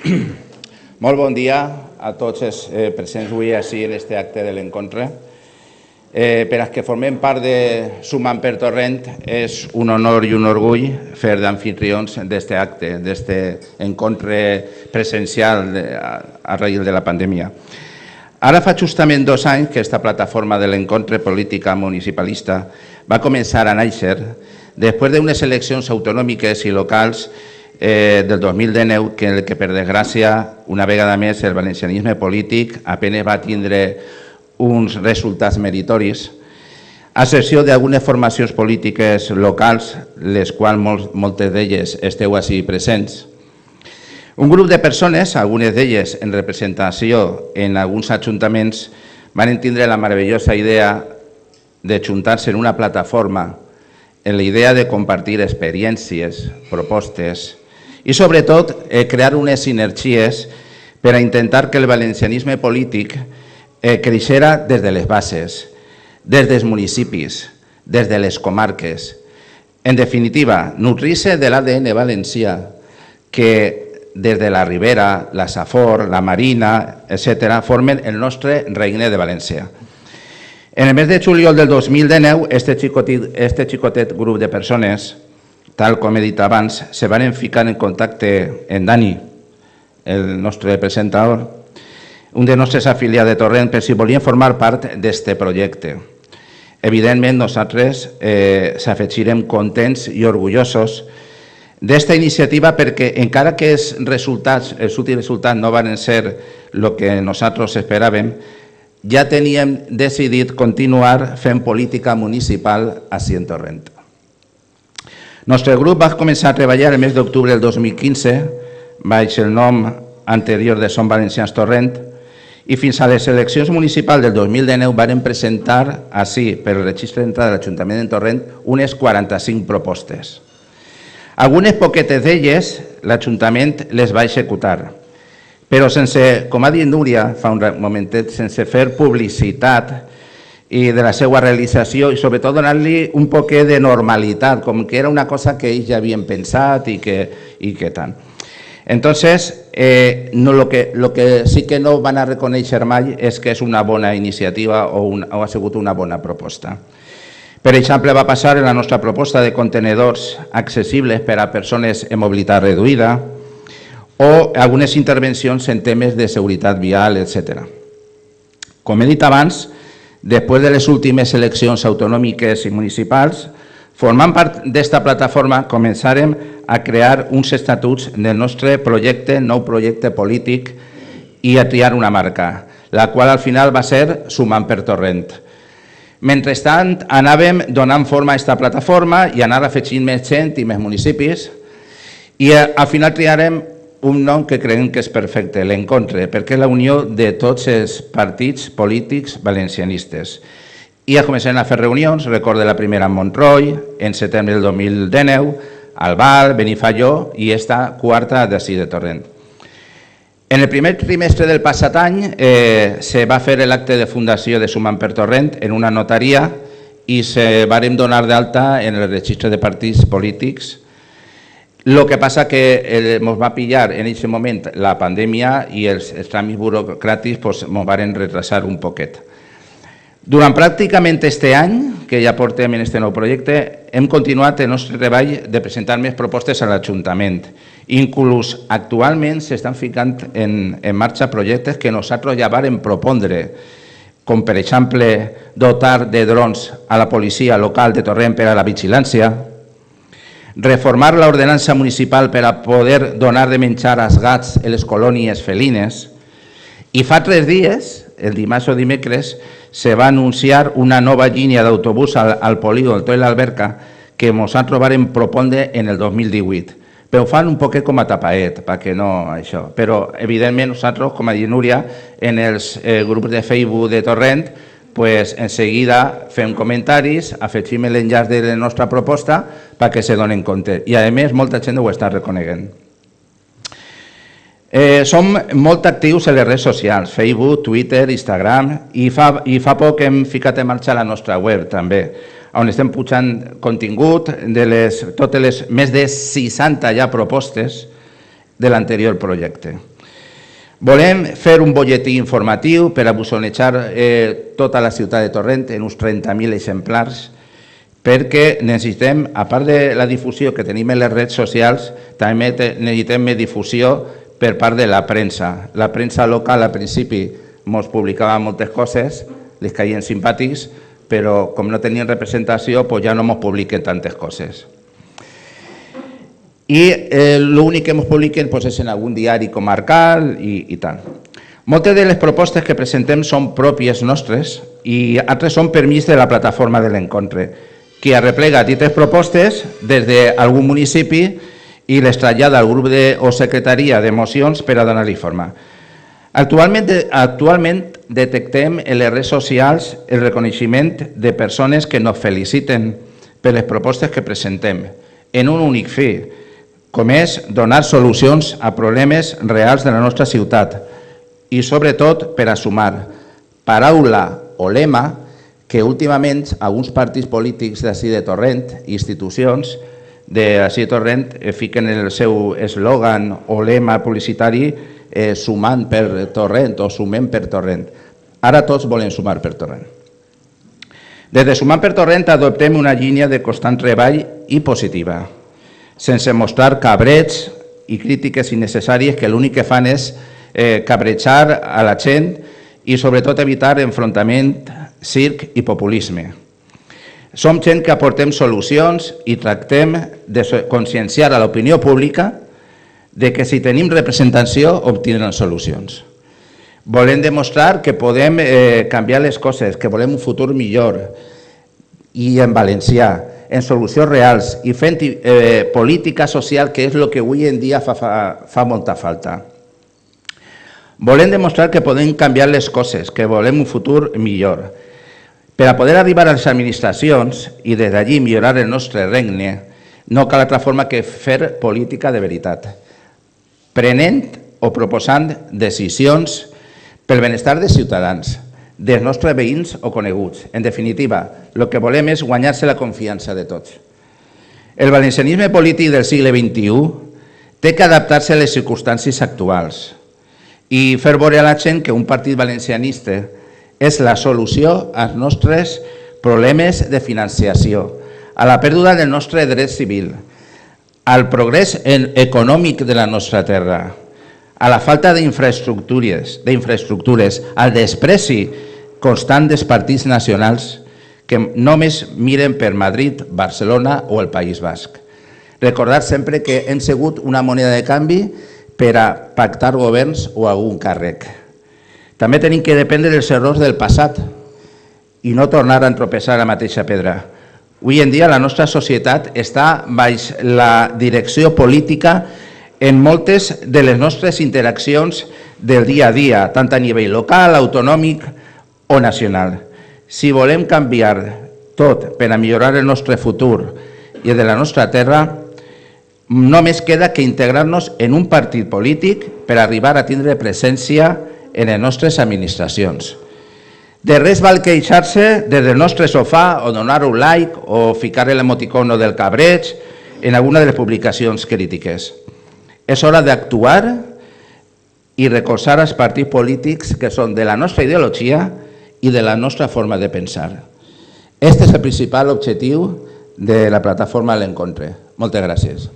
Molt bon dia a tots els presents avui així en aquest acte de l'encontre. Per als que formem part de Sumant per Torrent, és un honor i un orgull fer d'amfitrions d'aquest acte, d'aquest encontre presencial a raïl de la pandèmia. Ara fa justament 2 anys que aquesta plataforma de l'encontre política municipalista va començar a néixer després d'unes eleccions autonòmiques i locals del 2019 que per desgràcia, una vegada més, el valencianisme polític apenas va tindre uns resultats meritoris, a excepció d'algunes formacions polítiques locals, les quals moltes d'elles esteu així presents. Un grup de persones, algunes d'elles en representació en alguns ajuntaments, van tindre la meravellosa idea de juntar-se en una plataforma en la idea de compartir experiències, propostes i, sobretot, crear unes sinergies per a intentar que el valencianisme polític creixera des de les bases, des dels municipis, des de les comarques. En definitiva, nutrir-se de l'ADN valencià que des de la Ribera, la Safor, la Marina, etc., formen el nostre Regne de València. En el mes de juliol del 2019, este xicotet grup de persones, tal com he dit abans, se van ficar en contacte amb Dani, el nostre presentador, un dels nostres afiliats de Torrent, per si volien formar part d'aquest projecte. Evidentment, nosaltres s'afegirem contents i orgullosos d'esta iniciativa perquè, encara que els últims resultats no van ser el que nosaltres esperàvem, ja teníem decidit continuar fent política municipal així en Torrent. El nostre grup va començar a treballar el mes d'octubre del 2015, baix el nom anterior de Som Valencians Torrent, i fins a les eleccions municipals del 2019 varen presentar així, per el registre d'entrada de l'Ajuntament de Torrent, unes 45 propostes. Algunes poquetes d'elles l'Ajuntament les va executar, però sense, com ha dit Núria fa un momentet, sense fer publicitat i de la seva realització i sobretot donar-li un poquet de normalitat, com que era una cosa que ells ja havien pensat i que tant. Entonces, lo que sí que no van a reconèixer mai és que és una bona iniciativa o ha sigut una bona proposta. Per exemple, va passar en la nostra proposta de contenedors accessibles per a persones amb mobilitat reduïda o algunes intervencions en temes de seguretat vial, etc. Com he dit abans, després de les últimes eleccions autonòmiques i municipals, formant part d'esta plataforma, començarem a crear uns estatuts del nostre projecte, nou projecte polític, i a triar una marca, la qual al final va ser Sumant per Torrent. Mentrestant, anàvem donant forma a aquesta plataforma i anar afegint més gent i més municipis, i al final triarem un nom que creiem que és perfecte, l'Encontre, perquè és la unió de tots els partits polítics valencianistes. I ja començarem a fer reunions, recorde la primera a Montroi, en setembre del 2019, al Val, Benifaió i esta quarta d'ací de Torrent. En el primer trimestre del passat any se va fer l'acte de fundació de Sumant per Torrent en una notaria i se vàrem donar d'alta en el registre de partits polítics. El que passa que ens va pillar en aquest moment la pandèmia i els tràmits burocràtics ens van retrasar un poquet. Durant pràcticament aquest any, que ja portem en aquest nou projecte, hem continuat el nostre treball de presentar més propostes a l'Ajuntament. Inclús actualment s'estan ficant en marxa projectes que nosaltres ja vàrem propondre, com per exemple dotar de drons a la policia local de Torrent per a la vigilància, reformar l'ordenança municipal per a poder donar de menjar als gats a les colònies felines, i fa 3 dies, el dimarts o dimecres, se va anunciar una nova línia d'autobús al polígon Toi l'Alberca que nosaltres vàrem propondre en el 2018. Però ho fan un poquet com a tapaet, perquè no això. Però, evidentment, nosaltres, com ha dit Núria, en els grups de Facebook de Torrent, en seguida fem comentaris, afegim l'enllaç de la nostra proposta perquè se donen compte. I, a més, molta gent ho està reconeguent. Som molt actius en les redes socials, Facebook, Twitter, Instagram, i fa poc hem ficat en marxa la nostra web també, on estem pujant contingut de totes les més de 60 ja propostes de l'anterior projecte. Volem fer un butlletí informatiu per a bussonejar tota la ciutat de Torrent en uns 30.000 exemplars, perquè necessitem, a part de la difusió que tenim en les redes socials, també necessitem més difusió per part de la premsa. La premsa local, al principi, ens publicava moltes coses, les caien simpàtics, però com no tenien representació, ja no ens publiquen tantes coses. I l'únic que ens publiquen és en algun diari comarcal i tal. Moltes de les propostes que presentem són pròpies nostres i altres són permís de la plataforma de l'Encontre, que arreplega dites propostes des d'algun municipi i les trasllada al grup o secretaria de mocions per a donar-li forma. Actualment detectem en les redes socials el reconeixement de persones que nos feliciten per les propostes que presentem en un únic fi, com és donar solucions a problemes reals de la nostra ciutat i, sobretot, per a sumar paraula o lema que últimament alguns partits polítics d'ací de Torrent i institucions d'ací de Torrent fiquen el seu eslògan o lema publicitari sumant per Torrent o sumem per Torrent. Ara tots volen sumar per Torrent. Des de Sumant per Torrent adoptem una línia de constant treball i positiva, sense mostrar cabrets i crítiques innecessàries que l'únic que fan és cabrejar a la gent i sobretot evitar enfrontament, circ i populisme. Som gent que aportem solucions i tractem de conscienciar a l'opinió pública de que si tenim representació obtindran solucions. Volem demostrar que podem canviar les coses, que volem un futur millor i en valencià, en solucions reals i fent política social, que és el que avui en dia fa molta falta. Volem demostrar que podem canviar les coses, que volem un futur millor. Per a poder arribar a les administracions i des d'allí millorar el nostre regne, no cal altra forma que fer política de veritat, prenent o proposant decisions pel benestar dels ciutadans, dels nostres veïns o coneguts. En definitiva, el que volem és guanyar-se la confiança de tots. El valencianisme polític del segle XXI té que adaptar-se a les circumstàncies actuals i fer veure a la gent que un partit valencianista és la solució als nostres problemes de financiació, a la pèrdua del nostre dret civil, al progrés econòmic de la nostra terra, a la falta d'infraestructures, al despreci constant dels partits nacionals que només miren per Madrid, Barcelona o el País Basc. Recordar sempre que hem sigut una moneda de canvi per a pactar governs o algun càrrec. També tenim que dependre dels errors del passat i no tornar a entropessar la mateixa pedra. Avui en dia la nostra societat està baix la direcció política en moltes de les nostres interaccions del dia a dia, tant a nivell local, autonòmic o nacional. Si volem canviar tot per a millorar el nostre futur i el de la nostra terra, només queda que integrar-nos en un partit polític per arribar a tindre presència en les nostres administracions. De res val queixar-se des del nostre sofà o donar un like o ficar l'emoticono del cabreig en alguna de les publicacions crítiques. És hora d'actuar i recolzar els partits polítics que són de la nostra ideologia i de la nostra forma de pensar. Este és el principal objectiu de la plataforma L'Encontre. Moltes gràcies.